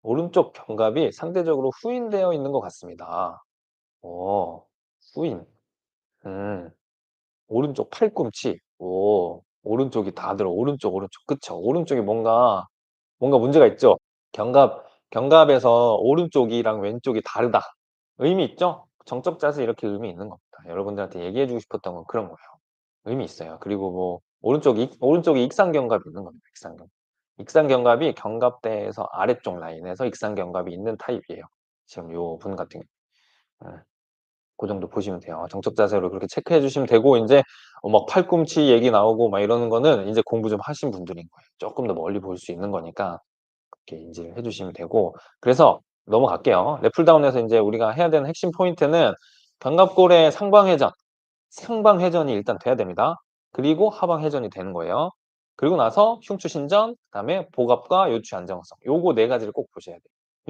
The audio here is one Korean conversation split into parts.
오른쪽 견갑이 상대적으로 후인되어 있는 것 같습니다. 오, 후인. 음, 오른쪽 팔꿈치. 오, 오른쪽이 다들 오른쪽. 그쵸? 오른쪽이 뭔가 문제가 있죠? 견갑에서 오른쪽이랑 왼쪽이 다르다. 의미 있죠? 정적 자세 이렇게 의미 있는 겁니다. 여러분들한테 얘기해 주고 싶었던 건 그런 거예요. 의미 있어요. 그리고 뭐 오른쪽이 익상견갑이 있는 겁니다. 익상견갑. 익상견갑이 견갑대에서 아래쪽 라인에서 익상견갑이 있는 타입이에요. 지금 요 분 같은 경우. 그 정도 보시면 돼요. 정적 자세로 그렇게 체크해 주시면 되고 인제 막 팔꿈치 얘기 나오고 막 이러는 거는 인제 공부 좀 하신 분들인 거예요. 쪼끔 더 멀리 볼 수 있는 거니까 그렇게 인지를 해 주시면 되고 그래서 넘어갈게요. 랩풀다운에서 인제 우리가 해야 되는 핵심 포인트는 견갑골의 상방회전이 일단 돼야 됩니다. 그리고 하방회전이 되는 거예요. 그리고 나서 흉추 신전, 그다음에 복압과 요추 안정성. 요거 4 가지를 꼭 보셔야 돼요.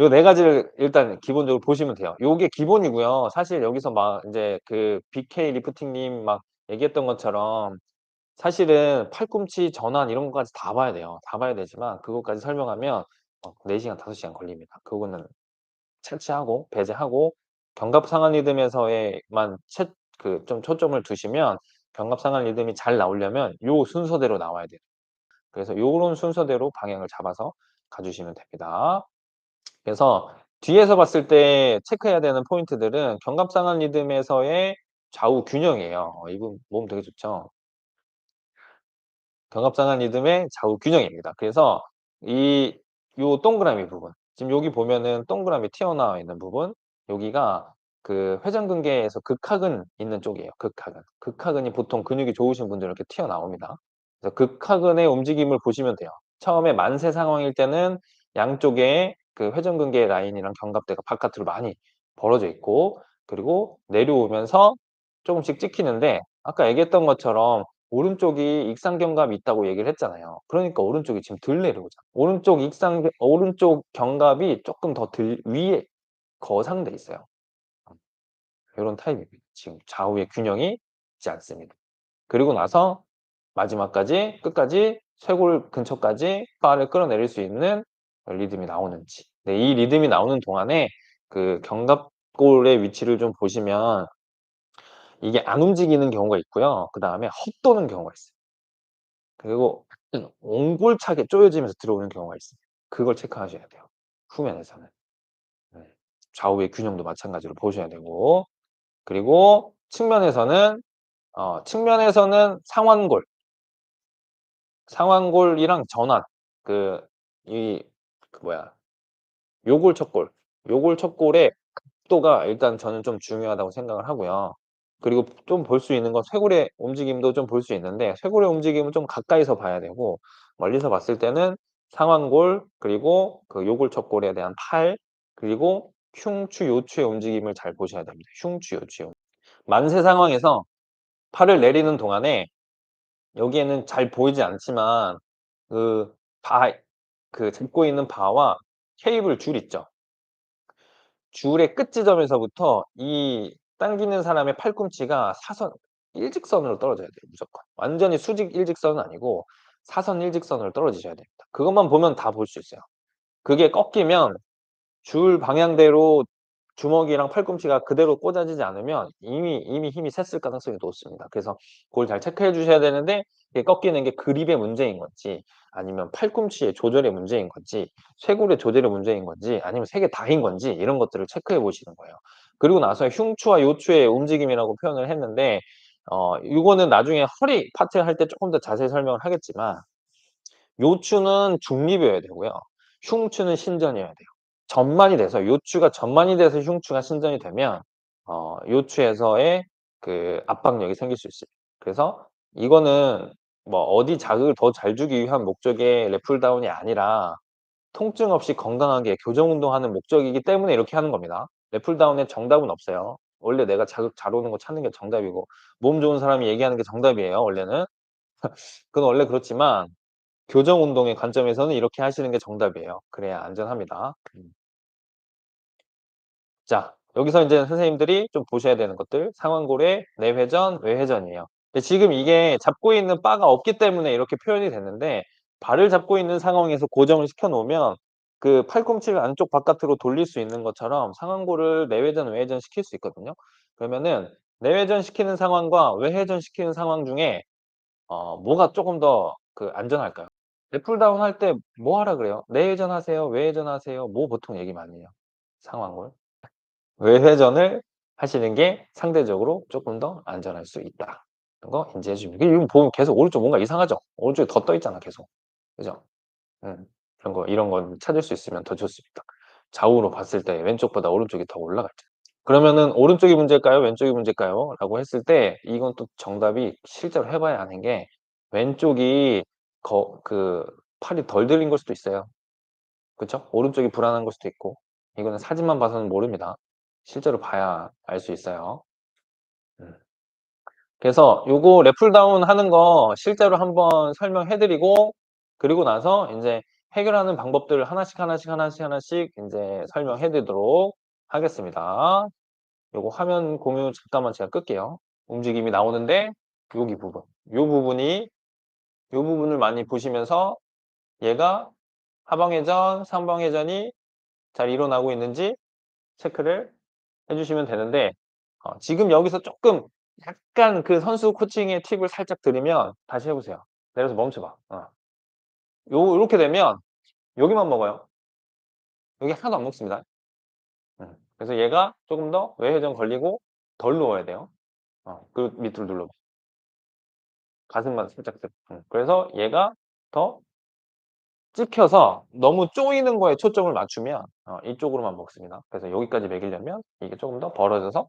요 4 가지를 일단 기본적으로 보시면 돼요. 요게 기본이고요. 사실 여기서 막 인제 그 BK 리프팅님 막 얘기했던 것처럼 사실은 팔꿈치 전환 이런 것까지 다 봐야 돼요. 다 봐야 되지만 그것까지 설명하면 4 시간, 5 시간 걸립니다. 그거는 차치하고 배제하고 견갑 상한 리듬에서에만 좀 초점을 두시면 견갑 상한 리듬이 잘 나오려면 요 순서대로 나와야 돼요. 그래서 요런 순서대로 방향을 잡아서 가 주시면 됩니다. 그래서 뒤에서 봤을 때 체크해야 되는 포인트들은 견갑 상한 리듬에서의 좌우 균형이에요. 이 부분 몸 되게 좋죠. 견갑상한 리듬의 좌우 균형입니다. 그래서 이 요 동그라미 부분 지금 여기 보면은 동그라미 튀어나와 있는 부분 여기가 그 회전근개에서 극하근 있는 쪽이에요. 극하근. 극하근이 보통 근육이 좋으신 분들은 이렇게 튀어나옵니다. 그래서 극하근의 움직임을 보시면 돼요. 처음에 만세 상황일 때는 양쪽에 그 회전근개 라인이랑 견갑대가 바깥으로 많이 벌어져 있고 그리고 내려오면서 조금씩 찍히는데 아까 얘기했던 것처럼 오른쪽이 익상견갑이 있다고 얘기를 했잖아요. 그러니까 오른쪽이 지금 덜 내려오잖아. 오른쪽 견갑이 쪼끔 더 위에 거상돼 있어요. 요런 타입입니다. 지금 좌우의 균형이 있지 않습니다. 그리고 나서 마지막까지 끝까지 쇄골 근처까지 바를 끌어내릴 수 있는 리듬이 나오는지. 네, 이 리듬이 나오는 동안에 그 견갑골의 위치를 좀 보시면 이게 안 움직이는 경우가 있고요. 그다음에 헛도는 경우가 있어요. 그리고 옹골차게 쪼여지면서 들어오는 경우가 있습니다. 그걸 체크하셔야 돼요, 후면에서는. 네. 좌우의 균형도 마찬가지로 보셔야 되고 그리고 측면에서는 상완골이랑 전완 그 이 뭐야 요골, 척골의 각도가 일단 저는 좀 중요하다고 생각을 하고요. 그리고 좀 볼 수 있는 건 쇄골의 움직임도 좀 볼 수 있는데 쇄골의 움직임은 좀 가까이서 봐야 되고 멀리서 봤을 때는 상완골 그리고 그 요골척골에 대한 팔 그리고 흉추, 요추의 움직임을 잘 보셔야 됩니다. 흉추, 요추의 만세 상황에서 팔을 내리는 동안에 여기에는 잘 보이지 않지만 그 바 잡고 있는 바와 케이블 줄 있죠. 줄의 끝 지점에서부터 이 당기는 사람의 팔꿈치가 일직선으로 떨어져야 돼요 무조건. 완전히 수직 일직선은 아니고 사선 일직선으로 떨어지셔야 됩니다. 그것만 보면 다 볼 수 있어요. 그게 꺾이면 줄 방향대로 주먹이랑 팔꿈치가 그대로 꽂아지지 않으면 이미 힘이 샜을 가능성이 높습니다. 그래서 그걸 잘 체크해 주셔야 되는데 이게 꺾이는 게 그립의 문제인 건지 아니면 팔꿈치의 조절의 문제인 건지 쇄골의 조절의 문제인 건지 아니면 3개 다인 건지 이런 것들을 체크해 보시는 거예요. 그리고 나서 흉추와 요추의 움직임이라고 표현을 했는데 요거는 나중에 허리 파트 할 때 쪼끔 더 자세히 설명을 하겠지만 요추는 중립이어야 되고요. 흉추는 신전이어야 돼요. 전만이 돼서 요추가 전만이 돼서 흉추가 신전이 되면 요추에서의 그 압박력이 생길 수 있어요. 그래서 이거는 뭐 어디 자극을 더 잘 주기 위한 목적의 랩풀 다운이 아니라 통증 없이 건강하게 교정 운동하는 목적이기 때문에 이렇게 하는 겁니다. 랩풀 다운에 정답은 없어요. 원래 내가 자극 잘 오는 거 찾는 게 정답이고 몸 좋은 사람이 얘기하는 게 정답이에요 원래는. 그건 원래 그렇지만 교정 운동의 관점에서는 이렇게 하시는 게 정답이에요. 그래야 안전합니다. 자, 여기서 인제 선생님들이 좀 보셔야 되는 것들 상완골의 내회전, 외회전이에요. 근데 지금 이게 잡고 있는 바가 없기 때문에 이렇게 표현이 됐는데 발을 잡고 있는 상황에서 고정을 시켜 놓으면 그 팔꿈치를 안쪽 바깥으로 돌릴 수 있는 것처럼 상완골을 내회전, 외회전 시킬 수 있거든요. 그러면은 내회전 시키는 상황과 외회전 시키는 상황 중에 뭐가 쪼금 더 그 안전할까요? 랩풀다운 할 때 뭐 하라 그래요? 내회전 하세요? 외회전 하세요? 뭐 보통 얘기 많이 해요? 상완골. 외회전을 하시는 게 상대적으로 쪼끔 더 안전할 수 있다. 그런 거 인지해 주시면 이거 보면 계속 오른쪽 뭔가 이상하죠? 오른쪽에 더 떠 있잖아 계속. 그죠? 음. 그런 거 이런 건 찾을 수 있으면 더 좋습니다. 좌우로 봤을 때 왼쪽보다 오른쪽이 더 올라갈 때. 그러면은 '오른쪽이 문제일까요? 왼쪽이 문제일까요?' 라고 했을 때 이건 또 정답이 실제로 해 봐야 아는 게 왼쪽이 그 팔이 덜 들린 걸 수도 있어요. 그쵸? 오른쪽이 불안한 걸 수도 있고 이거는 사진만 봐서는 모릅니다. 실제로 봐야 알 수 있어요. 음. 그래서 요거 랩풀다운 하는 거 실제로 한번 설명해 드리고 그리고 나서 인제 해결하는 방법들을 하나씩, 하나씩, 하나씩, 하나씩 인제 설명해 드리도록 하겠습니다. 요거 화면 공유 잠깐만 제가 끌게요. 움직임이 나오는데 여기 부분, 요 부분이 요 부분을 많이 보시면서 얘가 하방회전, 상방회전이 잘 일어나고 있는지 체크를 해 주시면 되는데 지금 여기서 쪼끔 약간 그 선수 코칭의 팁을 살짝 드리면 다시 해 보세요. 내려서 멈춰 봐. 요렇게 되면 여기만 먹어요. 여기 하나도 안 먹습니다. 그래서 얘가 쪼금 더 외회전 걸리고 덜 누워야 돼요. 그리고 밑으로 눌러 봐. 가슴만 살짝 들 그래서 얘가 더 찍혀서 너무 조이는 거에 초점을 맞추면 이쪽으로만 먹습니다. 그래서 여기까지 먹이려면 이게 쪼금 더 벌어져서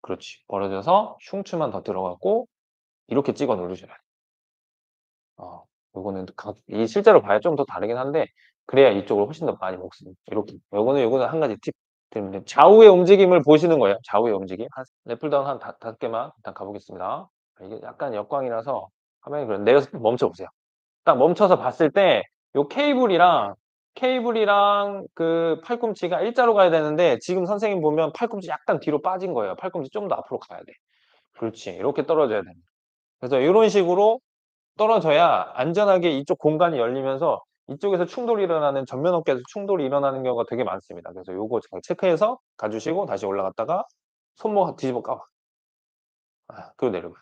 그렇지. 벌어져서 흉추만 더 들어가고 이렇게 찍어 누르셔야 돼요. 요거는 이 실제로 봐야 좀 더 다르긴 한데 그래야 이쪽을 훨씬 더 많이 먹습니다. 이렇게. 요거는 한 가지 팁 드리면 좌우의 움직임을 보시는 거예요. 좌우의 움직임. 랩풀다운 한 5 개만 일단 가 보겠습니다. 이게 약간 역광이라서 화면이 내려서 멈춰 보세요. 딱 멈춰서 봤을 때 요 케이블이랑 그 팔꿈치가 일자로 가야 되는데 지금 선생님 보면 팔꿈치 약간 뒤로 빠진 거예요. 팔꿈치 좀 더 앞으로 가야 돼. 그렇지. 이렇게 떨어져야 됩니다. 그래서 요런 식으로 떨어져야 안전하게 이쪽 공간이 열리면서 이쪽에서 충돌이 일어나는 전면 어깨에서 충돌이 일어나는 경우가 되게 많습니다. 그래서 요거 잘 체크해서 가 주시고 다시 올라갔다가 손목 뒤집어 까봐. 그리고 내려봐.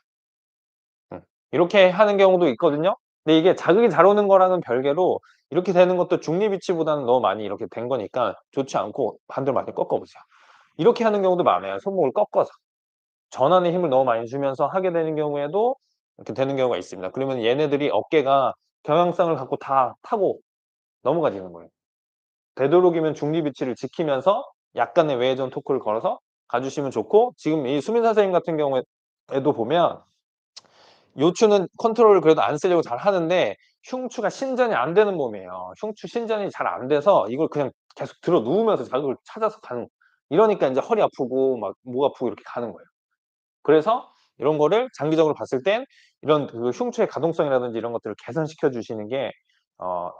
이렇게 하는 경우도 있거든요. 근데 이게 자극이 잘 오는 거랑은 별개로 이렇게 되는 것도 중립 위치보다는 너무 많이 이렇게 된 거니까 좋지 않고 반대로 많이 꺾어 보세요. 이렇게 하는 경우도 많아요, 손목을 꺾어서. 전환에 힘을 너무 많이 주면서 하게 되는 경우에도 이렇게 되는 경우가 있습니다. 그러면 얘네들이 어깨가 경향성을 갖고 다 타고 넘어가지는 거예요. 되도록이면 중립 위치를 지키면서 약간의 외회전 토크를 걸어서 가 주시면 좋고 지금 이 수민 선생님 같은 경우에도 보면 요추는 컨트롤을 그래도 안 쓰려고 잘하는데 흉추가 신전이 안 되는 몸이에요. 흉추 신전이 잘 안 돼서 이걸 그냥 계속 들어 누우면서 자극을 찾아서 가는 이러니까 인제 허리 아프고 막 목 아프고 이렇게 가는 거예요. 그래서 이런 거를 장기적으로 봤을 땐 이런 그 흉추의 가동성이라든지 이런 것들을 개선시켜 주시는 게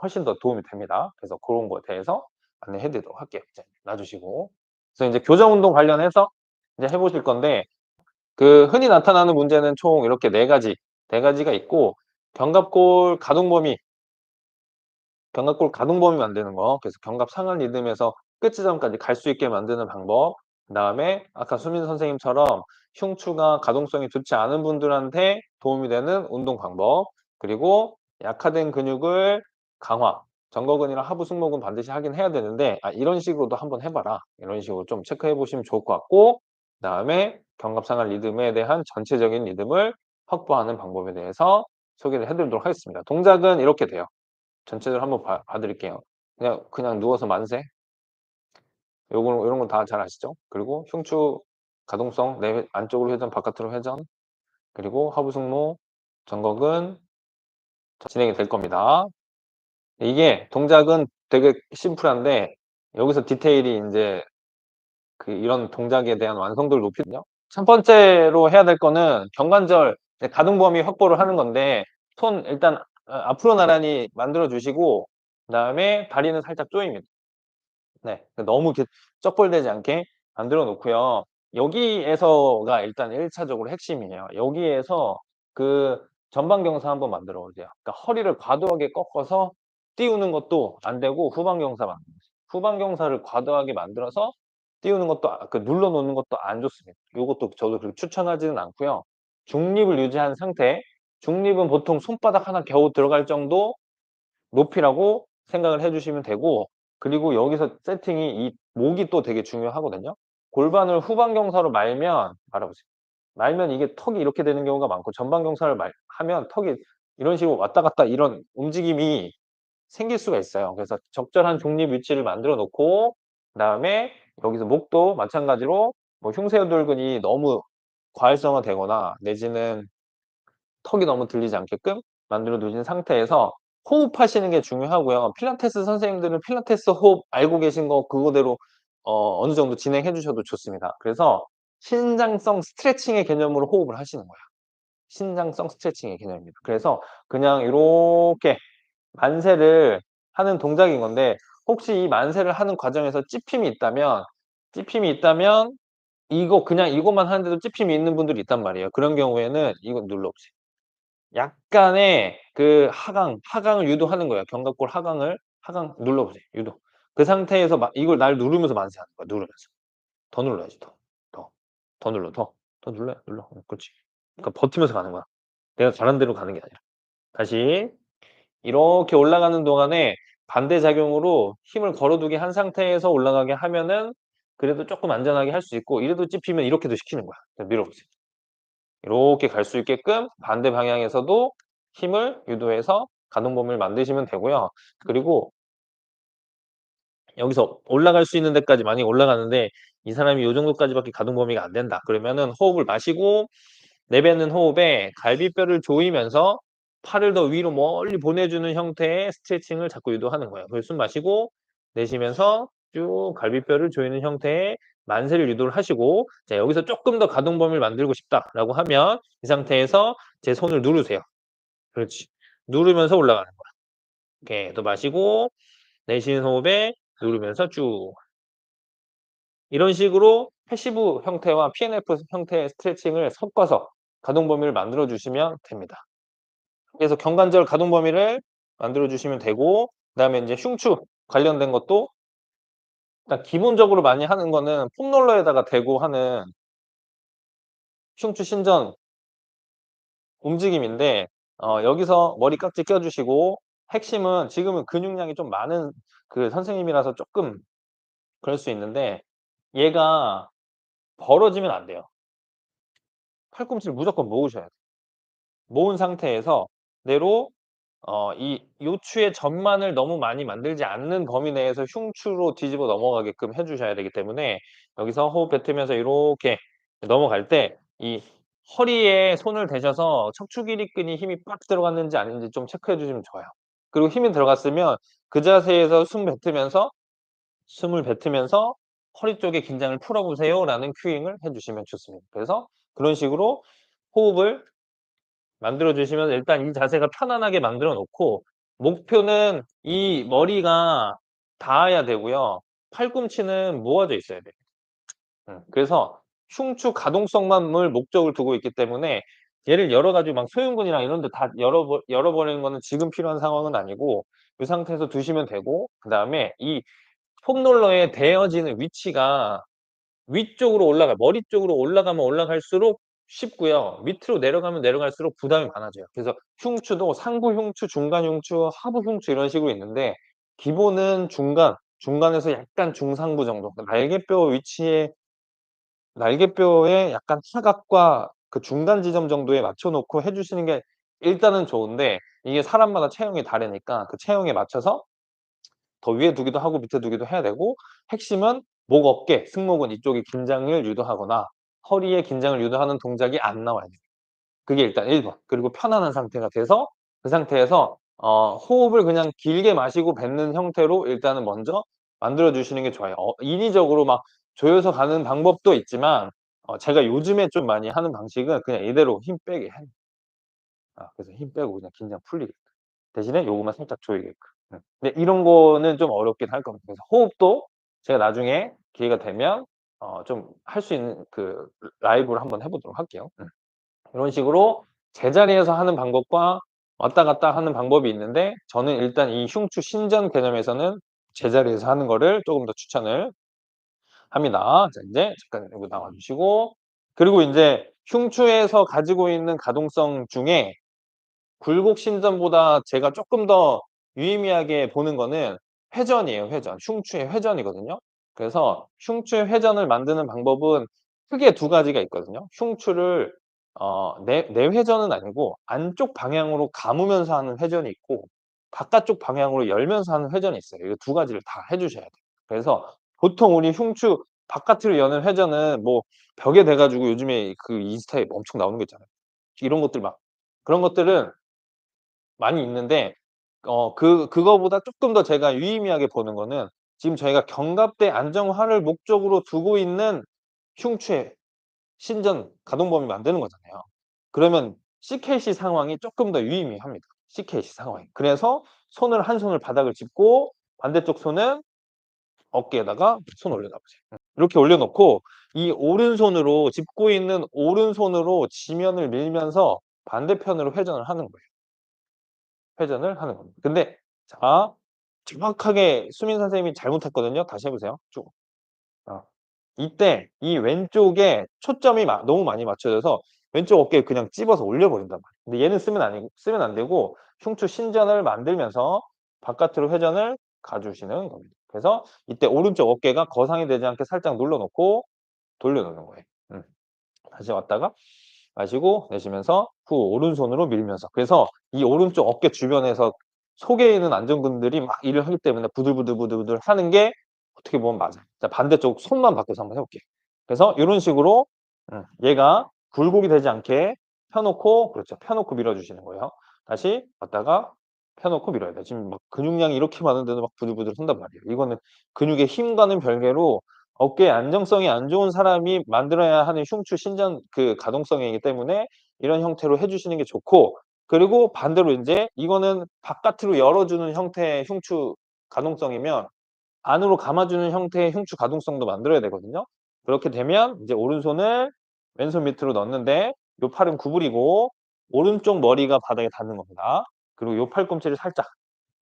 훨씬 더 도움이 됩니다. 그래서 고런 거에 대해서 안내해 드리도록 할게요. 이제 놔 주시고. 그래서 인제 교정 운동 관련해서 이제 해 보실 건데 그 흔히 나타나는 문제는 총 이렇게 4 가지가 있고 견갑골 가동 범위 견갑골 가동 범위 만드는 거 그래서 견갑 상한 리듬에서 끝 지점까지 갈 수 있게 만드는 방법 그다음에 아까 수민 선생님처럼 흉추가 가동성이 좋지 않은 분들한테 도움이 되는 운동 방법 그리고 약화된 근육을 강화 정거근이랑 하부 승모근 반드시 하긴 해야 되는데 이런 식으로도 한번 해 봐라. 이런 식으로 좀 체크해 보시면 좋을 것 같고 그다음에 견갑 상한 리듬에 대한 전체적인 리듬을 확보하는 방법에 대해서 소개를 해 드리도록 하겠습니다. 동작은 이렇게 돼요. 전체적으로 한번 봐 드릴게요. 그냥 누워서 만세. 요런 건 다 잘 아시죠? 그리고 흉추 가동성 안쪽으로 회전 바깥으로 회전 그리고 하부 승모 정거근 진행이 될 겁니다. 이게 동작은 되게 심플한데 여기서 디테일이 인제 이런 동작에 대한 완성도를 높이거든요. 첫 번째로 해야 될 거는 경관절 가동 범위 확보를 하는 건데 손 일단 앞으로 나란히 만들어 주시고 그다음에 다리는 살짝 조입니다. 네. 너무 이렇게 쩍벌되지 않게 만들어 놓고요. 여기에서가 일단 1 차적으로 핵심이에요. 여기에서 그 전방 경사 한번 만들어 보세요. 그러니까 허리를 과도하게 꺾어서 띄우는 것도 안 되고 후방경사만 후방경사를 과도하게 만들어서 띄우는 것도 눌러 놓는 것도 안 좋습니다. 요것도 저도 그렇게 추천하지는 않고요. 중립을 유지한 상태 중립은 보통 손바닥 하나 겨우 들어갈 정도 높이라고 생각을 해 주시면 되고 그리고 여기서 세팅이 이 목이 또 되게 중요하거든요. 골반을 후방경사로 말아보세요. 말면 이게 턱이 이렇게 되는 경우가 많고 전방경사를 하면 턱이 이런 식으로 왔다 갔다 이런 움직임이 생길 수가 있어요. 그래서 적절한 중립 위치를 만들어 놓고 그다음에 여기서 목도 마찬가지로 뭐 흉쇄혈돌근이 너무 과활성화되거나 내지는 턱이 너무 들리지 않게끔 만들어 두신 상태에서 호흡하시는 게 중요하고요. 필라테스 선생님들은 필라테스 호흡 알고 계신 거 그거대로 어느 정도 진행해 주셔도 좋습니다. 그래서 신장성 스트레칭의 개념으로 호흡을 하시는 거예요. 신장성 스트레칭의 개념입니다. 그래서 그냥 요렇게 만세를 하는 동작인 건데 혹시 이 만세를 하는 과정에서 찝힘이 있다면 이거 그냥 이것만 하는데도 찝힘이 있는 분들이 있단 말이에요. 그런 경우에는 이거 눌러 보세요. 약간의 그 하강을 유도하는 거예요. 견갑골 하강 눌러 보세요. 유도. 그 상태에서 이걸 날 누르면서 만세하는 거야, 누르면서. 더 눌러야지 더. 더. 더 눌러. 더 눌러요. 눌러. 그렇지. 그러니까 버티면서 가는 거야. 내가 가는 대로 가는 게 아니라. 다시 이렇게 올라가는 동안에 반대작용으로 힘을 걸어두게 한 상태에서 올라가게 하면은 그래도 쪼끔 안전하게 할 수 있고 이래도 찝히면 이렇게도 시키는 거야. 자 밀어보세요. 요렇게 갈 수 있게끔 반대 방향에서도 힘을 유도해서 가동 범위를 만드시면 되고요. 그리고 여기서 올라갈 수 있는 데까지 만약에 올라가는데 이 사람이 요 정도까지밖에 가동 범위가 안 된다. 그러면은 호흡을 마시고 내뱉는 호흡에 갈비뼈를 조이면서 팔을 더 위로 멀리 보내주는 형태의 스트레칭을 자꾸 유도하는 거예요. 그래서 숨 마시고 내쉬면서 쭉 갈비뼈를 조이는 형태의 만세를 유도를 하시고 자 여기서 쪼끔 더 가동 범위를 만들고 싶다라고 하면 이 상태에서 제 손을 누르세요. 그렇지. 누르면서 올라가는 거야. 오케이. 또 마시고 내쉬는 호흡에 누르면서 쭉. 이런 식으로 패시브 형태와 PNF 형태의 스트레칭을 섞어서 가동 범위를 만들어 주시면 됩니다. 그래서 경관절 가동 범위를 만들어 주시면 되고 그다음에 인제 흉추 관련된 것도 일단 기본적으로 많이 하는 거는 폼롤러에다가 대고 하는 흉추 신전 움직임인데 여기서 머리 깍지 껴 주시고 핵심은 지금은 근육량이 좀 많은 그 선생님이라서 쪼끔 그럴 수 있는데 얘가 벌어지면 안 돼요. 팔꿈치를 무조건 모으셔야 돼요. 모은 상태에서 그대로 이 요추의 전만을 너무 많이 만들지 않는 범위 내에서 흉추로 뒤집어 넘어가게끔 해 주셔야 되기 때문에 여기서 호흡 뱉으면서 요렇게 넘어갈 때 이 허리에 손을 대셔서 척추 길이끈이 힘이 빡 들어갔는지 아닌지 좀 체크해 주시면 좋아요. 그리고 힘이 들어갔으면 그 자세에서 숨을 뱉으면서 "허리 쪽의 긴장을 풀어 보세요."라는 큐잉을 해 주시면 좋습니다. 그래서 그런 식으로 호흡을 만들어 주시면 일단 이 자세가 편안하게 만들어 놓고 목표는 이 머리가 닿아야 되고요. 팔꿈치는 모아져 있어야 돼요. 그래서 흉추 가동성만을 목적을 두고 있기 때문에 얘를 열어 가지고 막 소형근이랑 이런 데 다 열어버리는 거는 지금 필요한 상황은 아니고 이 상태에서 두시면 되고 그다음에 이 폼롤러에 대어지는 위치가 위쪽으로 머리 쪽으로 올라가면 올라갈수록 쉽고요. 밑으로 내려가면 내려갈수록 부담이 많아져요. 그래서 흉추도 상부 흉추, 중간 흉추, 하부 흉추 이런 식으로 있는데 기본은 중간에서 약간 중상부 정도. 날개뼈의 약간 사각과 그 중간 지점 정도에 맞춰 놓고 해 주시는 게 일단은 좋은데 이게 사람마다 체형이 다르니까 그 체형에 맞춰서 더 위에 두기도 하고 밑에 두기도 해야 되고 핵심은 목, 어깨, 승모근 이쪽에 긴장을 유도하거나 허리에 긴장을 유도하는 동작이 안 나와야 돼요. 그게 일단 1 번. 그리고 편안한 상태가 돼서 그 상태에서 호흡을 그냥 길게 마시고 뱉는 형태로 일단은 먼저 만들어 주시는 게 좋아요. 인위적으로 막 조여서 가는 방법도 있지만 제가 요즘에 좀 많이 하는 방식은 그냥 이대로 힘 빼게 해요. 그래서 힘 빼고 그냥 긴장 풀리게끔. 대신에 요것만 살짝 조이게끔. 근데 이런 거는 좀 어렵긴 할 겁니다. 그래서 호흡도 제가 나중에 기회가 되면 좀 할 수 있는 그 라이브로 한번 해 보도록 할게요. 이런 식으로 제자리에서 하는 방법과 왔다 갔다 하는 방법이 있는데 저는 일단 이 흉추 신전 개념에서는 제자리에서 하는 거를 조금 더 추천을 합니다. 자 인제 잠깐 여기 나와 주시고 그리고 인제 흉추에서 가지고 있는 가동성 중에 굴곡 신전보다 제가 쪼끔 더 유의미하게 보는 거는 회전이에요, 회전. 흉추의 회전이거든요. 그래서 흉추의 회전을 만드는 방법은 크게 두 가지가 있거든요. 흉추를 내회전은 아니고 안쪽 방향으로 감으면서 하는 회전이 있고 바깥쪽 방향으로 열면서 하는 회전이 있어요. 이거 두 가지를 다 해 주셔야 돼요. 그래서 보통 우리 흉추 바깥으로 여는 회전은 뭐 벽에 대 가지고 요즘에 그 인스타에 엄청 나오는 거 있잖아요. 이런 것들 막 그런 것들은 많이 있는데 그거보다 쪼끔 더 제가 유의미하게 보는 거는 지금 저희가 견갑대 안정화를 목적으로 두고 있는 흉추의 신전 가동 범위 만드는 거잖아요. 그러면 CKC 상황이 쪼끔 더 유의미합니다, CKC 상황이. 그래서 손을 한 손을 바닥을 짚고 반대쪽 손은 어깨에다가 손 올려놔 보세요. 이렇게 올려 놓고 이 오른손으로 짚고 있는 오른손으로 지면을 밀면서 반대편으로 회전을 하는 거예요. 회전을 하는 겁니다. 근데 자 정확하게 수민 선생님이 잘못했거든요. 다시 해 보세요. 쭉. 어. 이때 이 왼쪽에 초점이 너무 많이 맞춰져서 왼쪽 어깨에 그냥 찝어서 올려 버린단 말이에요. 근데 얘는 쓰면 안 되고 흉추 신전을 만들면서 바깥으로 회전을 가 주시는 겁니다. 그래서 이때 오른쪽 어깨가 거상이 되지 않게 살짝 눌러 놓고 돌려 놓는 거예요. 음. 다시 왔다가 마시고 내쉬면서 후 오른손으로 밀면서 그래서 이 오른쪽 어깨 주변에서 속에 있는 안정근들이 막 일을 하기 때문에 부들부들부들부들 하는 게 어떻게 보면 맞아요. 자 반대쪽 손만 바꿔서 한번 해 볼게요. 그래서 요런 식으로 얘가 굴곡이 되지 않게 펴 놓고 그렇죠. 펴 놓고 밀어 주시는 거예요. 다시 왔다가 펴 놓고 밀어야 돼요. 지금 막 근육량이 이렇게 많은데도 막 부들부들 한단 말이에요. 이거는 근육의 힘과는 별개로 어깨의 안정성이 안 좋은 사람이 만들어야 하는 흉추 신전 그 가동성이기 때문에 이런 형태로 해 주시는 게 좋고 그리고 반대로 인제 이거는 바깥으로 열어 주는 형태의 흉추 가동성이면 안으로 감아 주는 형태의 흉추 가동성도 만들어야 되거든요. 그렇게 되면 이제 오른손을 왼손 밑으로 넣는데 요 팔은 구부리고 오른쪽 머리가 바닥에 닿는 겁니다. 그리고 요 팔꿈치를 살짝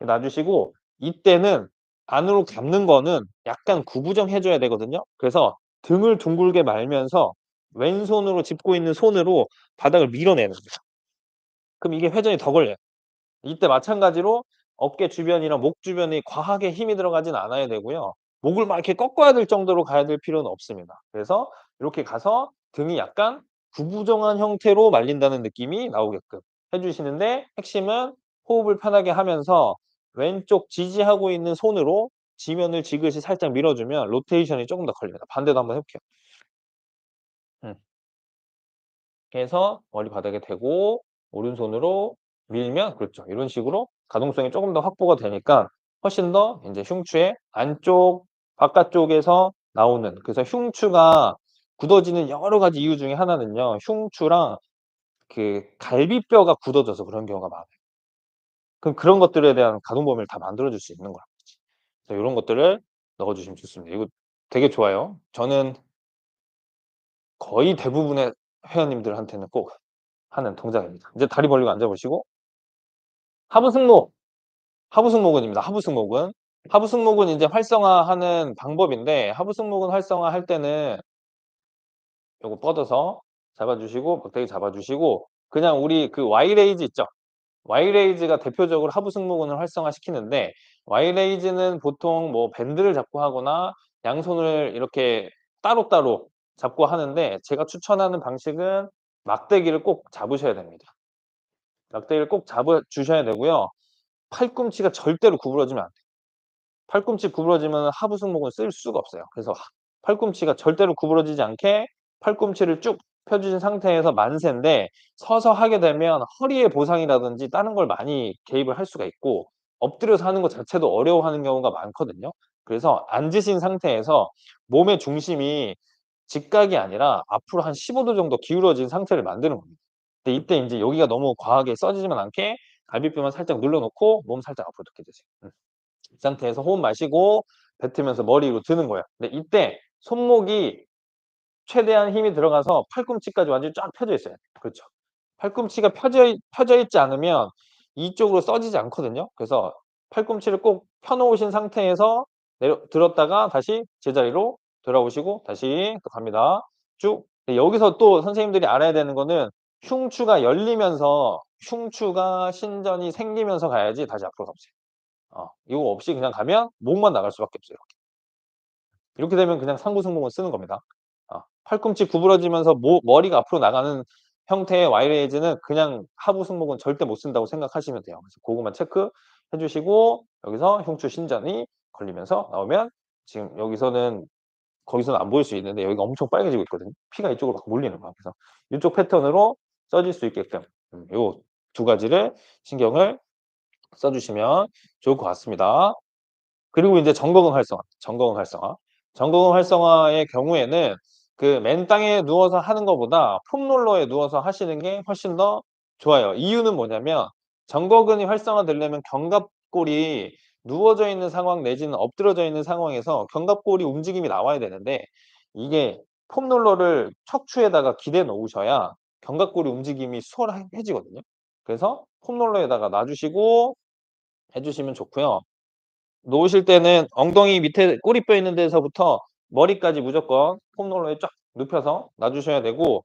놔 주시고 이때는 안으로 감는 거는 약간 구부정해 줘야 되거든요. 그래서 등을 둥글게 말면서 왼손으로 짚고 있는 손으로 바닥을 밀어내는 거예요. 그럼 이게 회전이 더 걸려요. 이때 마찬가지로 어깨 주변이랑 목 주변에 과하게 힘이 들어가진 않아야 되고요. 목을 막 이렇게 꺾어야 될 정도로 가야 될 필요는 없습니다. 그래서 요렇게 가서 등이 약간 구부정한 형태로 말린다는 느낌이 나오게끔 해 주시는데 핵심은 호흡을 편하게 하면서 왼쪽 지지하고 있는 손으로 지면을 지그시 살짝 밀어 주면 로테이션이 쪼금 더 걸립니다. 반대도 한번 해 볼게요. 음. 해서 머리 바닥에 대고 오른손으로 밀면 그렇죠. 이런 식으로 가동성이 쪼금 더 확보가 되니까 훨씬 더 인제 흉추의 안쪽 바깥쪽에서 나오는 그래서 흉추가 굳어지는 여러 가지 이유 중에 하나는요. 흉추랑 그 갈비뼈가 굳어져서 그런 경우가 많아요. 그럼 그런 것들에 대한 가동 범위를 다 만들어 줄 수 있는 거란 말이지. 그래서 요런 것들을 넣어 주시면 좋습니다. 이거 되게 좋아요. 저는 거의 대부분의 회원님들한테는 꼭 하는 동작입니다. 이제 다리 벌리고 앉아 보시고 하부승모, 하부승모근입니다. 하부승모근. 하부승모근 인제 활성화하는 방법인데 하부승모근 활성화할 때는 요거 뻗어서 잡아 주시고 막대기 잡아 주시고 그냥 우리 그 Y-레이즈 있죠? Y-레이즈가 대표적으로 하부승모근을 활성화시키는데 Y-레이즈는 보통 뭐 밴드를 잡고 하거나 양손을 이렇게 따로따로 잡고 하는데 제가 추천하는 방식은 막대기를 꼭 잡으셔야 됩니다. 막대기를 꼭 잡아 주셔야 되고요. 팔꿈치가 절대로 구부러지면 안 돼요. 팔꿈치 구부러지면 하부 승모근 쓸 수가 없어요. 그래서 팔꿈치가 절대로 구부러지지 않게 팔꿈치를 쭉 펴 주신 상태에서 만세인데 서서 하게 되면 허리에 보상이라든지 다른 걸 많이 개입을 할 수가 있고 엎드려서 하는 것 자체도 어려워하는 경우가 많거든요. 그래서 앉으신 상태에서 몸의 중심이 직각이 아니라 앞으로 한 15도 정도 기울어진 상태를 만드는 겁니다. 근데 이때 인제 여기가 너무 과하게 써지지만 않게 갈비뼈만 살짝 눌러 놓고 몸 살짝 앞으로 이렇게 드세요. 이 상태에서 호흡 마시고 뱉으면서 머리 위로 드는 거예요. 근데 이때 손목이 최대한 힘이 들어가서 팔꿈치까지 완전히 쫙 펴져 있어야 돼요. 그렇죠. 팔꿈치가 펴져 있지 않으면 이쪽으로 써지지 않거든요. 그래서 팔꿈치를 꼭 펴 놓으신 상태에서 들었다가 다시 제자리로 돌아오시고 다시 또 갑니다. 쭉. 네, 여기서 또 선생님들이 알아야 되는 거는 흉추가 열리면서 흉추가 신전이 생기면서 가야지 다시 앞으로 가보세요. 이거 없이 그냥 가면 목만 나갈 수밖에 없어요. 이렇게 되면 그냥 상부 승모근 쓰는 겁니다. 팔꿈치 구부러지면서 머리가 앞으로 나가는 형태의 와이레이즈는 그냥 하부 승모근 절대 못 쓴다고 생각하시면 돼요. 그래서 고거만 체크해 주시고 여기서 흉추 신전이 걸리면서 나오면 지금 여기서는 거기서는 안 보일 수 있는데 여기가 엄청 빨개지고 있거든요. 피가 이쪽으로 막 몰리는 거야. 그래서 이쪽 패턴으로 써질 수 있게끔 요 두 가지를 신경을 써 주시면 좋을 것 같습니다. 그리고 인제 전거근 활성화, 전거근 활성화. 전거근 활성화의 경우에는 그 맨 땅에 누워서 하는 것보다 폼롤러에 누워서 하시는 게 훨씬 더 좋아요. 이유는 뭐냐면 전거근이 활성화되려면 견갑골이 누워져 있는 상황 내지는 엎드려져 있는 상황에서 견갑골이 움직임이 나와야 되는데 이게 폼롤러를 척추에다가 기대 놓으셔야 견갑골의 움직임이 수월해지거든요. 그래서 폼롤러에다가 놔 주시고 해 주시면 좋고요. 놓으실 때는 엉덩이 밑에 꼬리뼈 있는 데서부터 머리까지 무조건 폼롤러에 쫙 눕혀서 놔 주셔야 되고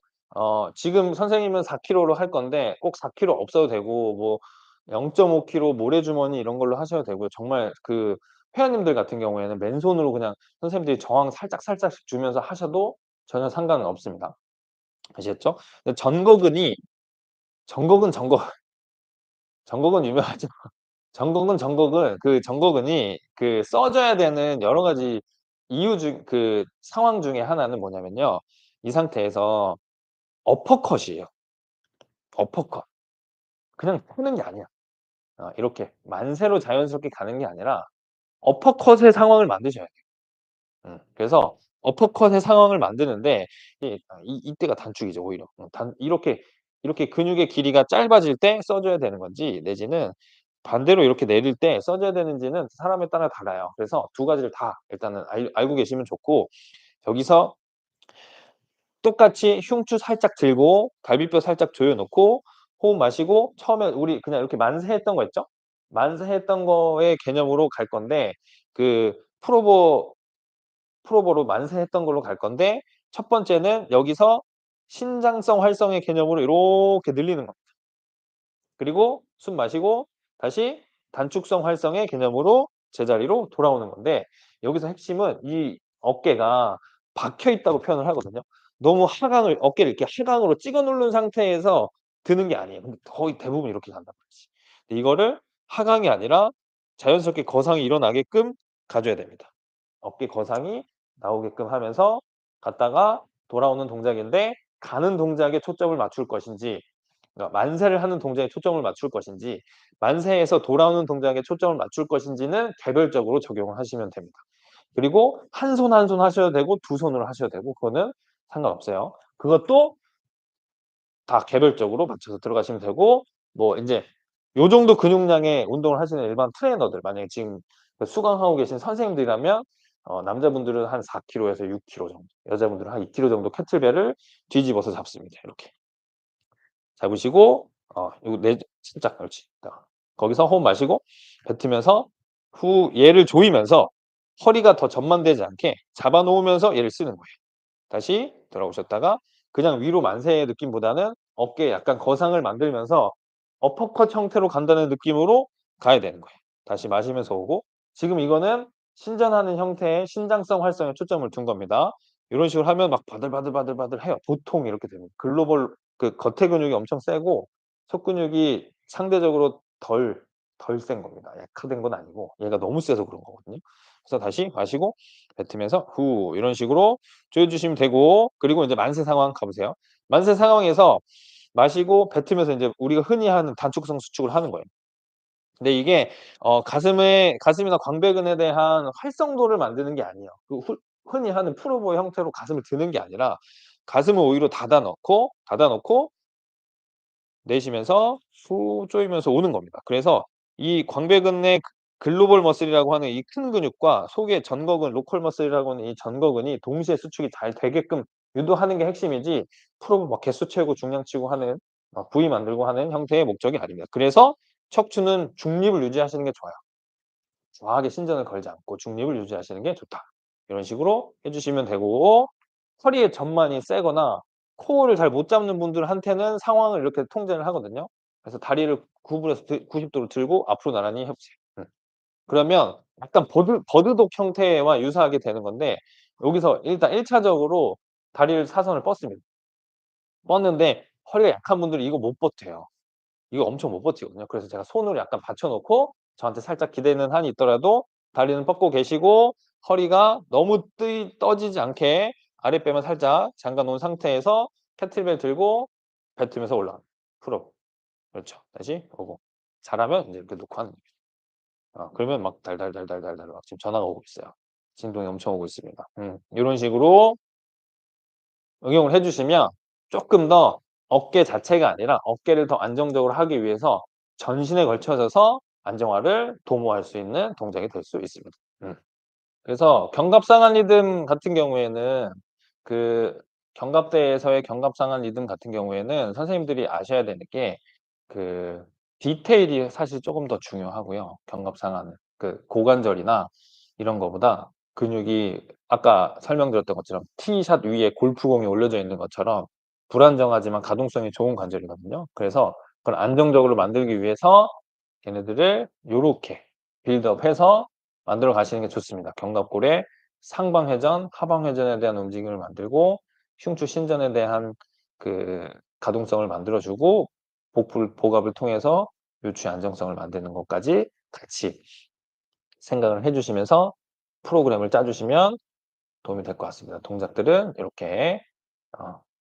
지금 선생님은 4 킬로로 할 건데 꼭 4 킬로 없어도 되고 뭐 0.5 킬로 모래주머니 이런 걸로 하셔도 되고요. 정말 그 회원님들 같은 경우에는 맨손으로 그냥 선생님들이 저항 살짝살짝씩 주면서 하셔도 전혀 상관은 없습니다. 아시겠죠? 근데 전곡은 유명하죠. 전곡은 그 전곡은이 그 써줘야 되는 여러 가지 이유 중 그 상황 중에 하나는 뭐냐면요. 이 상태에서 어퍼컷이에요. 어퍼컷. 그냥 푸는 게 아니야. 이렇게 만세로 자연스럽게 가는 게 아니라 어퍼컷의 상황을 만드셔야 돼요. 그래서 어퍼컷의 상황을 만드는데 이때가 단축이죠 오히려. 이렇게 근육의 길이가 짧아질 때 써 줘야 되는 건지 내지는 반대로 이렇게 내릴 때 써 줘야 되는지는 사람에 따라 달라요. 그래서 두 가지를 다 일단은 알고 계시면 좋고 여기서 똑같이 흉추 살짝 들고 갈비뼈 살짝 조여 놓고 호흡 마시고 처음에 우리 그냥 이렇게 만세했던 거 있죠? 만세했던 거의 개념으로 갈 건데 그 프로보로 만세했던 걸로 갈 건데 첫 번째는 여기서 신장성 활성의 개념으로 요렇게 늘리는 겁니다. 그리고 숨 마시고 다시 단축성 활성의 개념으로 제자리로 돌아오는 건데 여기서 핵심은 이 어깨가 박혀 있다고 표현을 하거든요. 너무 하강을 어깨를 이렇게 하강으로 찍어 누른 상태에서 드는 게 아니에요. 근데 거의 대부분 이렇게 간단 말이지. 근데 이거를 하강이 아니라 자연스럽게 거상이 일어나게끔 가 줘야 됩니다. 어깨 거상이 나오게끔 하면서 갔다가 돌아오는 동작인데 가는 동작에 초점을 맞출 것인지 그러니까 만세를 하는 동작에 초점을 맞출 것인지 만세에서 돌아오는 동작에 초점을 맞출 것인지는 개별적으로 적용을 하시면 됩니다. 그리고 한 손 한 손 하셔도 되고 두 손으로 하셔도 되고 그거는 상관없어요. 그것도 다 개별적으로 맞춰서 들어가시면 되고 뭐 인제 요 정도 근육량의 운동을 하시는 일반 트레이너들 만약에 지금 그 수강하고 계신 선생님들이라면 남자분들은 한 4 킬로에서 6 킬로 정도, 여자분들은 한 2 킬로 정도 케틀벨을 뒤집어서 잡습니다. 이렇게. 잡으시고 요 살짝 그렇지. 거기서 호흡 마시고 뱉으면서 얘를 조이면서 허리가 더 전만되지 않게 잡아 놓으면서 얘를 쓰는 거예요. 다시 돌아오셨다가 그냥 위로 만세의 느낌보다는 어깨에 약간 거상을 만들면서 어퍼컷 형태로 간다는 느낌으로 가야 되는 거예요. 다시 마시면서 오고 지금 이거는 신전하는 형태의 신장성 활성에 초점을 둔 겁니다. 요런 식으로 하면 막 바들바들바들바들해요. 보통 이렇게 됩니다. 글로벌 그 겉에 근육이 엄청 세고 속 근육이 상대적으로 덜 센 겁니다. 약화된 건 아니고 얘가 너무 세서 그런 거거든요. 그래서 다시 마시고 뱉으면서 후 이런 식으로 조여 주시면 되고 그리고 인제 만세 상황 가 보세요. 만세 상황에서 마시고 뱉으면서 인제 우리가 흔히 하는 단축성 수축을 하는 거예요. 근데 이게 가슴이나 광배근에 대한 활성도를 만드는 게 아니에요. 그 흔히 하는 프로보 형태로 가슴을 드는 게 아니라 가슴을 오히려 닫아 놓고 내쉬면서 후 조이면서 오는 겁니다. 그래서 이 광배근의 글로벌 머슬이라고 하는 이 큰 근육과 속의 전거근 로컬 머슬이라고 하는 이 전거근이 동시에 수축이 잘 되게끔 유도하는 게 핵심이지 프로보 막 개수 채우고 중량 치고 하는 부위 만들고 하는 형태의 목적이 아닙니다. 그래서 척추는 중립을 유지하시는 게 좋아요. 과하게 신전을 걸지 않고 중립을 유지하시는 게 좋다. 이런 식으로 해 주시면 되고 허리의 전만이 세거나 코어를 잘 못 잡는 분들한테는 상황을 이렇게 통제를 하거든요. 그래서 다리를 구부려서 90 도로 들고 앞으로 나란히 해 보세요. 그러면 약간 버드독 형태와 유사하게 되는 건데 여기서 일단 1 차적으로 다리를 사선을 뻗습니다. 뻗는데 허리가 약한 분들은 이거 못 버텨요. 이거 엄청 못 버티거든요. 그래서 제가 손을 약간 받쳐 놓고 저한테 살짝 기대는 한이 있더라도 다리는 뻗고 계시고 허리가 너무 뜨이 떠지지 않게 아랫배만 살짝 잠가 놓은 상태에서 캐틀벨 들고 뱉으면서 올라갑니다. 풀업. 그렇죠. 다시 오고. 잘하면 인제 이렇게 놓고 하는 거죠. 그러면 막 달달달달달달 막 지금 전화가 오고 있어요. 진동이 엄청 오고 있습니다. 요런 식으로 응용을 해 주시면 쪼끔 더 어깨 자체가 아니라 어깨를 더 안정적으로 하기 위해서 전신에 걸쳐져서 안정화를 도모할 수 있는 동작이 될 수 있습니다. 음. 그래서 견갑상한 리듬 같은 경우에는 그 견갑대에서의 견갑상한 리듬 같은 경우에는 선생님들이 아셔야 되는 게 그 디테일이 사실 쪼금 더 중요하고요. 견갑상한은. 그 고관절이나 이런 거보다 근육이 아까 설명드렸던 것처럼 티샷 위에 골프공이 올려져 있는 것처럼 불안정하지만 가동성이 좋은 관절이거든요. 그래서 그걸 안정적으로 만들기 위해서 걔네들을 요렇게 빌드업해서 만들어 가시는 게 좋습니다. 견갑골의 상방 회전, 하방 회전에 대한 움직임을 만들고 흉추 신전에 대한 그 가동성을 만들어 주고 복압을 통해서 요추의 안정성을 만드는 것까지 같이 생각을 해 주시면서 프로그램을 짜 주시면 도움이 될 것 같습니다. 동작들은 이렇게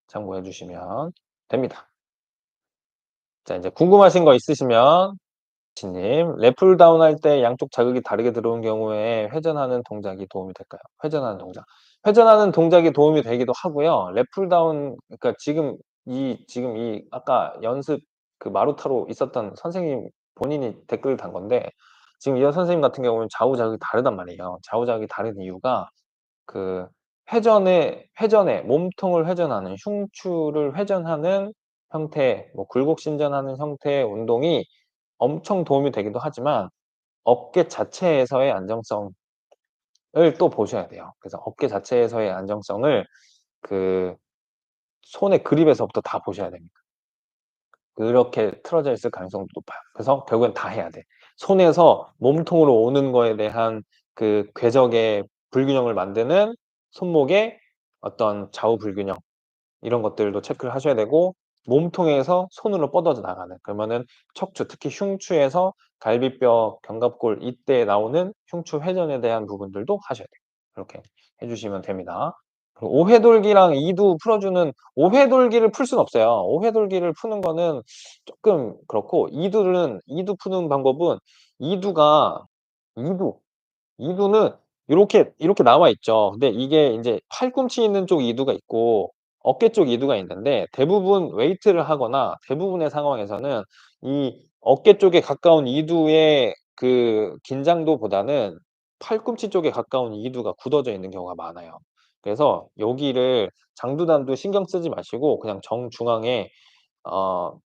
참고해 주시면 됩니다. 자 인제 궁금하신 거 있으시면 님 랩풀 다운 할 때 양쪽 자극이 다르게 들어온 경우에 회전하는 동작이 도움이 될까요? 회전하는 동작. 회전하는 동작이 도움이 되기도 하고요. 랩풀 다운 그러니까 지금 이 아까 연습 그 마루타로 있었던 선생님 본인이 댓글을 단 건데 지금 이 선생님 같은 경우는 좌우 자극이 다르단 말이에요. 좌우 자극이 다른 이유가 그 회전에 몸통을 회전하는 흉추를 회전하는 형태 뭐 굴곡 신전하는 형태의 운동이 엄청 도움이 되기도 하지만 어깨 자체에서의 안정성을 또 보셔야 돼요. 그래서 어깨 자체에서의 안정성을 그 손의 그립에서부터 다 보셔야 됩니다. 그렇게 틀어져 있을 가능성도 높아요. 그래서 결국엔 다 해야 돼. 손에서 몸통으로 오는 거에 대한 그 궤적의 불균형을 만드는 손목의 어떤 좌우 불균형 이런 것들도 체크를 하셔야 되고 몸통에서 손으로 뻗어져 나가는 그러면은 척추 특히 흉추에서 갈비뼈, 견갑골 이때 나오는 흉추 회전에 대한 부분들도 하셔야 돼요. 그렇게 해 주시면 됩니다. 그리고 오회돌기랑 이두 풀어주는 오회돌기를 풀 수는 없어요. 오회돌기를 푸는 거는 쪼끔 그렇고 이두 푸는 방법은 이두가 이두 이두는 이렇게 나와 있죠. 근데 이게 인제 팔꿈치 있는 쪽 이두가 있고 어깨 쪽 이두가 있는데 대부분 웨이트를 하거나 대부분의 상황에서는 이 어깨 쪽에 가까운 이두의 그 긴장도보다는 팔꿈치 쪽에 가까운 이두가 굳어져 있는 경우가 많아요. 그래서 여기를 장두단도 신경 쓰지 마시고 그냥 정중앙에 어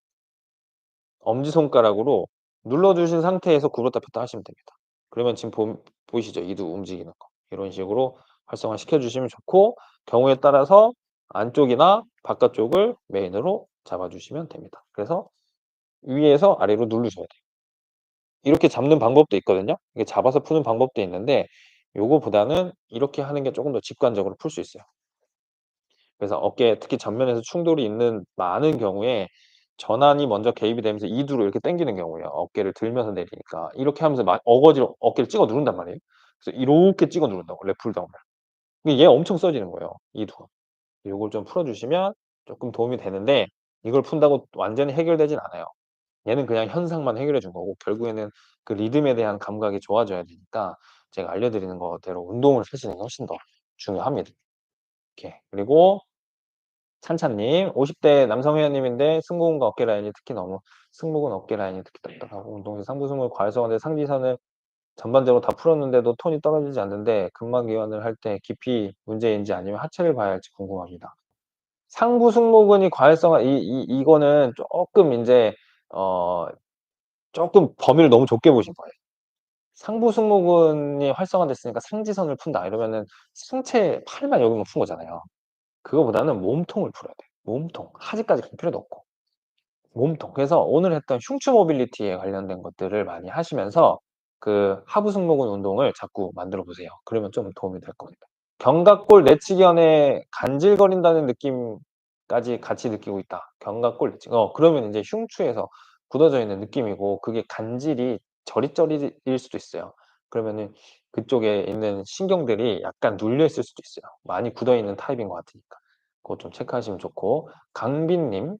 엄지손가락으로 눌러 주신 상태에서 굽었다 폈다 하시면 됩니다. 그러면 지금 보이시죠? 이두 움직이는 거. 이런 식으로 활성화시켜 주시면 좋고 경우에 따라서 안쪽이나 바깥쪽을 메인으로 잡아 주시면 됩니다. 그래서 위에서 아래로 누르셔야 돼요. 이렇게 잡는 방법도 있거든요. 이게 잡아서 푸는 방법도 있는데 요거보다는 이렇게 하는 게 쪼금 더 직관적으로 풀 수 있어요. 그래서 어깨 특히 전면에서 충돌이 있는 많은 경우에 전환이 먼저 개입이 되면서 이두로 이렇게 당기는 경우예요. 어깨를 들면서 내리니까. 이렇게 하면서 막 어거지로 어깨를 찍어 누른단 말이에요. 그래서 이렇게 찍어 누른다고 랩풀 다운을. 근데 얘가 엄청 써지는 거예요, 이두가. 요걸 좀 풀어 주시면 쪼끔 도움이 되는데 이걸 푼다고 완전히 해결되진 않아요. 얘는 그냥 현상만 해결해 준 거고 결국에는 그 리듬에 대한 감각이 좋아져야 되니까 제가 알려 드리는 거대로 운동을 하시는 게 훨씬 더 중요합니다. 이렇게. 그리고 찬찬님 50대 남성 회원님인데 승모근과 어깨 라인이 특히 너무 승모근 어깨 라인이 특히 딱딱하고 운동에서 상부 승모근 과해서인데 상지선을 전반적으로 다 풀었는데도 톤이 떨어지지 않는데 근막 이완을 할 때 깊이 문제인지 아니면 하체를 봐야 할지 궁금합니다. 상부 승모근이 과해성한 이거는 쪼끔 인제 어 쪼끔 범위를 너무 좁게 보신 거예요. 상부 승모근이 활성화됐으니까 상지선을 푼다 이러면은 상체 팔만 여기만 푼 거잖아요. 그거보다는 몸통을 풀어야 돼요. 몸통. 하지까지 갈 필요도 없고. 몸통. 그래서 오늘 했던 흉추 모빌리티에 관련된 것들을 많이 하시면서 그 하부 승모근 운동을 자꾸 만들어 보세요. 그러면 좀 도움이 될 겁니다. 견갑골 내치견에 간질거린다는 느낌까지 같이 느끼고 있다. 견갑골 내치견. 그러면 인제 흉추에서 굳어져 있는 느낌이고 그게 간질이 저릿저릿일 수도 있어요. 그러면은 그쪽에 있는 신경들이 약간 눌려 있을 수도 있어요. 많이 굳어 있는 타입인 것 같으니까. 그거 좀 체크하시면 좋고. 강빈 님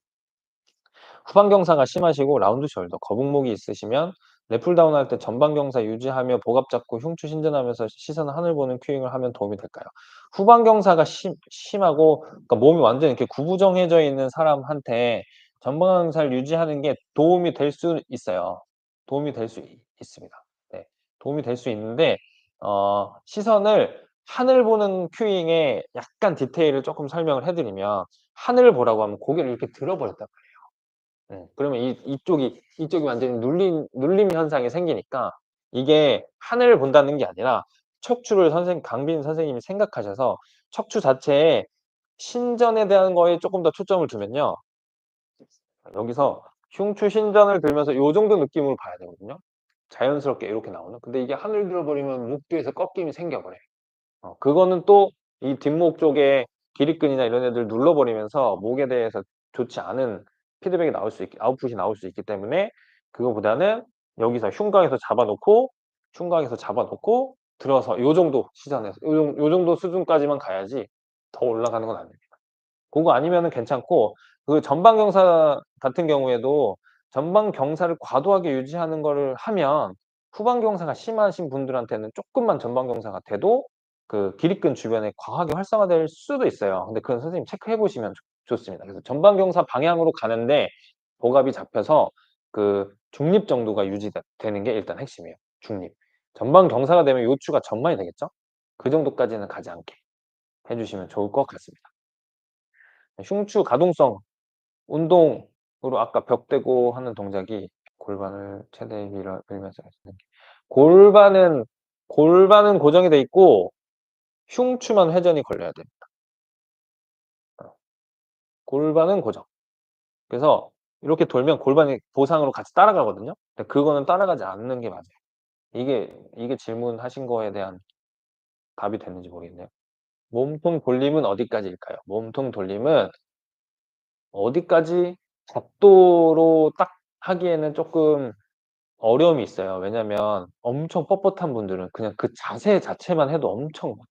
후방 경사가 심하시고 라운드 숄더, 거북목이 있으시면 랩풀 다운 할 때 전방 경사 유지하며 복압 잡고 흉추 신전하면서 시선 하늘 보는 큐잉을 하면 도움이 될까요? 후방 경사가 심하고 그러니까 몸이 완전히 이렇게 구부정해져 있는 사람한테 전방 경사를 유지하는 게 도움이 될 수 있어요. 도움이 될 수 있습니다. 네. 도움이 될 수 있는데 시선을 하늘 보는 큐잉에 약간 디테일을 쪼끔 설명을 해 드리면 하늘을 보라고 하면 고개를 이렇게 들어 버렸단 그러면 이쪽이 완전히 눌림 현상이 생기니까 이게 하늘을 본다는 게 아니라 척추를 강빈 선생님이 생각하셔서 척추 자체에 신전에 대한 거에 쪼끔 더 초점을 두면요. 여기서 흉추 신전을 들면서 요 정도 느낌으로 봐야 되거든요. 자연스럽게 이렇게 나오는. 근데 이게 하늘 들어 버리면 목 뒤에서 꺾임이 생겨 버려요. 그거는 또 이 뒷목 쪽에 기립근이나 이런 애들 눌러 버리면서 목에 대해서 좋지 않은 피드백이 나올 수 있기 아웃풋이 나올 수 있기 때문에 그거보다는 여기서 흉곽에서 잡아 놓고 들어서 요 정도 시선에서 요 정도 수준까지만 가야지 더 올라가는 건 안 됩니다. 고거 아니면은 괜찮고 그 전방 경사 같은 경우에도 전방 경사를 과도하게 유지하는 거를 하면 후방 경사가 심하신 분들한테는 쪼끔만 전방 경사가 돼도 그 기립근 주변에 과하게 활성화될 수도 있어요. 근데 그건 선생님 체크해 보시면 좋습니다. 그래서 전방 경사 방향으로 가는데 복압이 잡혀서 그 중립 정도가 되는 게 일단 핵심이에요, 중립. 전방 경사가 되면 요추가 전만이 되겠죠? 그 정도까지는 가지 않게 해 주시면 좋을 것 같습니다. 흉추 가동성 운동으로 아까 벽 대고 하는 동작이 골반을 최대 밀면서 하시는 게 골반은 고정이 돼 있고 흉추만 회전이 걸려야 됩니다. 골반은 고정. 그래서 이렇게 돌면 골반이 보상으로 같이 따라가거든요. 근데 그거는 따라가지 않는 게 맞아요. 이게 질문하신 거에 대한 답이 됐는지 모르겠네요. 몸통 돌림은 어디까지일까요? 몸통 돌림은 어디까지 각도로 딱 하기에는 쪼끔 어려움이 있어요. 왜냐면 엄청 뻣뻣한 분들은 그냥 그 자세 자체만 해도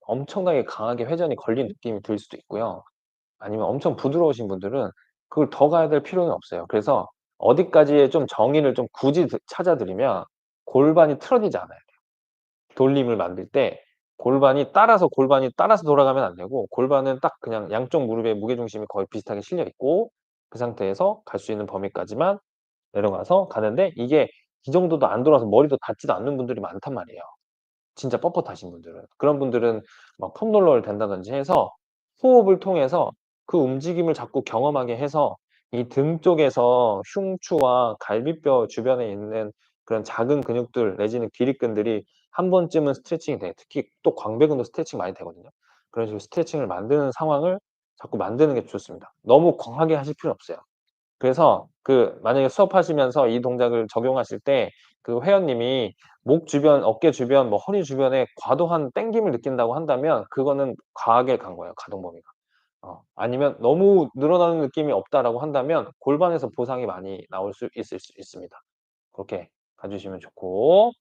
엄청나게 강하게 회전이 걸린 느낌이 들 수도 있고요. 아니면 엄청 부드러우신 분들은 그걸 더 가야 될 필요는 없어요. 그래서 어디까지의 좀 정의를 좀 굳이 찾아 드리면 골반이 틀어지지 않아야 돼요. 돌림을 만들 때 골반이 따라서 돌아가면 안 되고 골반은 딱 그냥 양쪽 무릎에 무게중심이 거의 비슷하게 실려 있고 그 상태에서 갈 수 있는 범위까지만 내려가서 가는데 이게 이 정도도 안 돌아서 머리도 닿지도 않는 분들이 많단 말이에요. 진짜 뻣뻣하신 분들은. 그런 분들은 막 폼롤러를 댄다든지 해서 호흡을 통해서 그 움직임을 자꾸 경험하게 해서 이 등 쪽에서 흉추와 갈비뼈 주변에 있는 그런 작은 근육들 내지는 기립근들이 한 번쯤은 스트레칭이 돼요. 특히 또 광배근도 스트레칭 많이 되거든요. 그런 식으로 스트레칭을 만드는 상황을 자꾸 만드는 게 좋습니다. 너무 과하게 하실 필요는 없어요. 그래서 만약에 수업하시면서 이 동작을 적용하실 때 그 회원님이 목 주변, 어깨 주변, 뭐 허리 주변에 과도한 땡김을 느낀다고 한다면 그거는 과하게 간 거예요, 가동 범위가. 아니면 너무 늘어나는 느낌이 없다라고 한다면 골반에서 보상이 많이 나올 수 있을 수 있습니다. 그렇게 가 주시면 좋고